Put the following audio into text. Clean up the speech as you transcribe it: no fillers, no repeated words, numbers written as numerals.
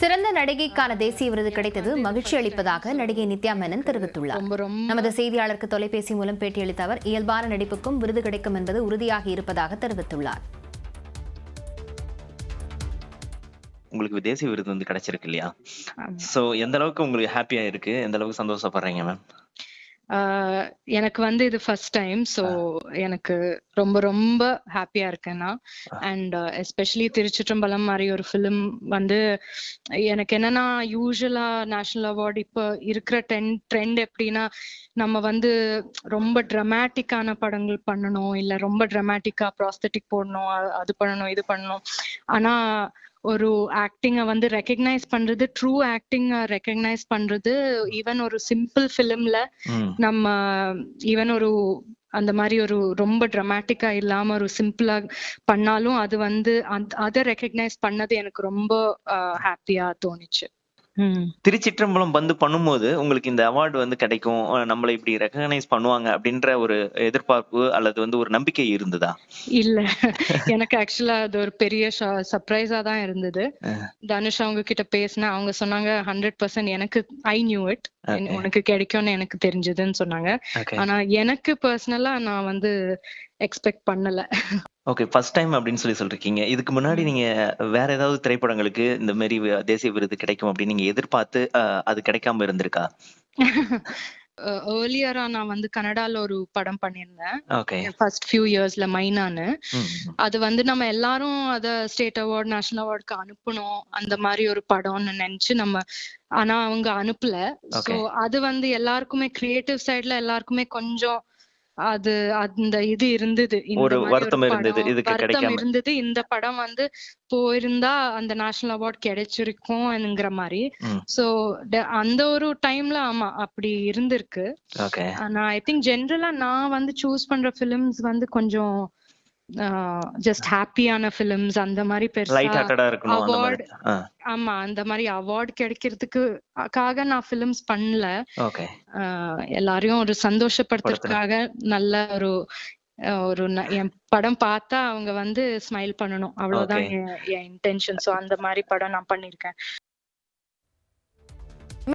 சிறந்த நடிகைக்கான தேசிய விருது கிடைத்தது மகிழ்ச்சி அளிப்பதாக நடிகை நித்யா மேனன் தெரிவித்துள்ளார். நமது செய்தியாளருக்கு தொலைபேசி மூலம் பேட்டியளித்த அவர், இயல்பான நடிப்புக்கும் விருது கிடைக்கும் என்பது உறுதியாகி இருப்பதாக தெரிவித்துள்ளார். உங்களுக்கு தேசிய விருது வந்து கிடைச்சிருக்கு இல்லையா? சோ எந்த அளவுக்கு உங்களுக்கு ஹாப்பியா இருக்கு, எந்த அளவுக்கு சந்தோஷப்படுறீங்க மேம்? எனக்கு வந்து இது ஃபர்ஸ்ட் டைம். ஸோ எனக்கு ரொம்ப ரொம்ப ஹாப்பியா இருக்கேன் நான். அண்ட் எஸ்பெஷலி திருச்சிற்றம்பலம் மாதிரி ஒரு ஃபிலிம் வந்து எனக்கு என்னன்னா, யூஸ்வலா நேஷனல் அவார்டு இப்போ இருக்கிற ட்ரெண்ட் எப்படின்னா, நம்ம வந்து ரொம்ப ட்ரமாட்டிக்கான படங்கள் பண்ணணும், இல்ல ரொம்ப ட்ரமாட்டிக்கா ப்ராஸ்தட்டிக் போடணும், அது பண்ணணும், இது பண்ணணும். ஆனா ஒரு ஆக்டிங்கை வந்து ரெக்கக்னைஸ் பண்றது, ட்ரூ ஆக்டிங்கை ரெக்கக்னைஸ் பண்றது, ஈவன் ஒரு சிம்பிள் ஃபிலிம்ல நம்ம ஈவன் ஒரு அந்த மாதிரி ஒரு ரொம்ப ட்ரமாட்டிக்கா இல்லாம ஒரு சிம்பிளா பண்ணாலும் அது வந்து அதை ரெக்கக்னைஸ் பண்ணது எனக்கு ரொம்ப ஹாப்பியா தோணுச்சு. திருச்சிற்றம்பலம் வந்து பண்ணும்போது உங்களுக்கு இந்த அவார்டு வந்து கிடைக்கும், நம்மளை இப்படி ரெகக்னைஸ் பண்ணுவாங்க அப்படின்ற ஒரு எதிர்பார்ப்பு அல்லது வந்து ஒரு நம்பிக்கை இருந்ததா? இல்ல, எனக்கு ஆக்சுவலா அது ஒரு பெரிய சர்ப்ரைஸா தான் இருந்தது. தனுஷ் அவங்க கிட்ட பேசினேன், அவங்க சொன்னாங்க 100% எனக்கு ஐ நியூ இட், உனக்கு கிடைக்கும்னு எனக்கு தெரிஞ்சதுன்னு சொன்னாங்க. ஆனா எனக்கு பர்சனலா நான் வந்து எக்ஸ்பெக்ட் பண்ணல. ஓகே, ஃபர்ஸ்ட் டைம் அப்படின்னு சொல்லிருக்கீங்க. இதுக்கு முன்னாடி நீங்க வேற ஏதாவது திரைப்படங்களுக்கு இந்த மாதிரி தேசிய விருது கிடைக்கும் அப்படின்னு நீங்க எதிர்பார்த்து அது கிடைக்காம இருந்திருக்கா? ஏர்லியரா நான் வந்து கனடால ஒரு படம் பண்ணியிருந்தேன் ஃபர்ஸ்ட் ஃபியூ இயர்ஸ்ல, மைனான்னு. அது வந்து நம்ம எல்லாரும் அத ஸ்டேட் அவார்ட், நேஷனல் அவார்டுக்கு அனுப்பணும், அந்த மாதிரி ஒரு படம்னு நினைச்சு நம்ம, ஆனா அவங்க அனுப்பல. சோ அது வந்து எல்லாருக்குமே கிரியேட்டிவ் சைட்ல எல்லாருக்குமே கொஞ்சம் அது அந்த இது இருந்தது, ஒரு வருத்தம் இருந்தது. இந்த படம் வந்து போயிருந்தா அந்த நேஷனல் அவார்ட் கிடைச்சிருக்கும்ங்கிற மாதிரி. சோ அந்த ஒரு டைம்ல ஆமா அப்படி இருந்திருக்கு. ஆனா ஐ திங்க் ஜெனரலா நான் வந்து சூஸ் பண்ற பிலிம்ஸ் வந்து கொஞ்சம் ஜஸ்ட் ஹாப்பியான பிலிம்ஸ், அந்த மாதிரி பெருசா அவார்ட், ஆமா அந்த மாதிரி அவார்ட் கிடைக்கிறதுக்காக நான் பிலிம்ஸ் பண்ணல. எல்லாரையும் ஒரு சந்தோஷப்படுத்துறதுக்காக நல்ல ஒரு என் படம் பார்த்தா அவங்க வந்து ஸ்மைல் பண்ணணும், அவ்வளவுதான் என் இன்டென்ஷன். சோ அந்த மாதிரி படம் நான் பண்ணிருக்கேன்.